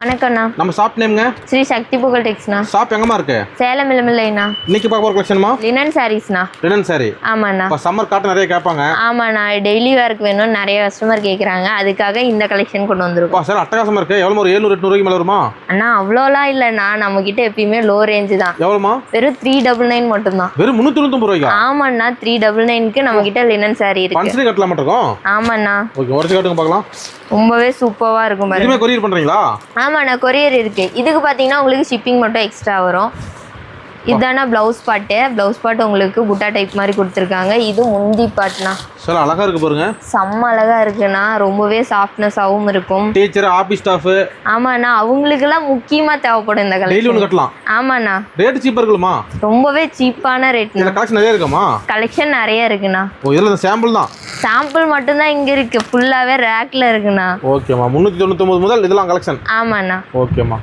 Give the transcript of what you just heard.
வணக்கம்ண்ணா. நம்ம ஷாப் நேம்ங்க? ஸ்ரீ சக்தி புகழ் டெக்ஸ்ண்ணா. ஷாப் எங்கம்மா இருக்கு? சேலம் மில்லைண்ணா. இன்னைக்கு பார்க்க போற கலெக்ஷன்மா? லினன் சாரீஸ்ண்ணா. லினன் சாரி. ஆமாண்ணா. இப்போ சம்மர் காட்டன் நிறைய கேட்பாங்க. ஆமாண்ணா, டெய்லி வேர்க்கு வேணும்னு நிறைய கஸ்டமர் கேட்குறாங்க. அதுக்காக இந்த கலெக்ஷன் கொண்டு வந்திருக்கோம். சார் அட்டகாசமா இருக்கு. எவ்வளோ? ஒரு 700 800 மேல வருமா? அண்ணா அவ்வளோலாம் இல்லைண்ணா, நம்ம கிட்ட எப்பயுமே லோ ரேஞ்சு தான். எவ்வளோமா? வெறும் 399 மட்டும்தான். வெறும் 399 ரூபாய்க்கா? ஆமாண்ணா, 399க்கு நம்ம கிட்ட லினன் சாரி இருக்கு. பன்சரி கட்டலாம் மட்டும். ஆமாண்ணா. ஓகே, ஒரு காட்டுங்க பார்க்கலாம். ரொம்பவே சூப்பராக இருக்கும் பாருங்க. இதுமே கொரியர் பண்றீங்களா? ஆமாண்ணா, கொரியர் இருக்கு. இதுக்கு பார்த்தீங்கன்னா உங்களுக்கு ஷிப்பிங் மட்டும் எக்ஸ்ட்ரா வரும். இதுதானா ப்ளவுஸ் பாட்டு உங்களுக்கு புட்டா டைப் மாதிரி கொடுத்துருக்காங்க. இது முந்தி பாட்டுண்ணா. சார் அழகா இருக்கு பாருங்க. செம்ம அழகா இருக்குண்ணா. ரொம்பவே சாஃப்ட்னஸாகவும் இருக்கும். Teacher, office staff. ஆமாண்ணா, அவங்களுக்கெல்லாம் முக்கியமா தேவைப்படும் இந்த டெய்லி ஒன்று கலெக்ஷன். கட்டலாம். ஆமாண்ணா, ரேட் சீப்பா இருக்குமா? ரொம்பவே சீப்பான ரேட். இந்த கலெக்ஷன் நிறைய இருக்குமா? கலெக்ஷன் நிறைய இருக்குண்ணா. ஓ, இதுல இந்த சாம்பிள் தான். சாம்பிள் மட்டும்தான் இங்க இருக்கு, ஃபுல்லாவே ரேக்ல இருக்குண்ணா. ஓகேம்மா, 399 முதல் இதெல்லாம் கலெக்ஷன். ஆமாண்ணா. ஓகேம்மா.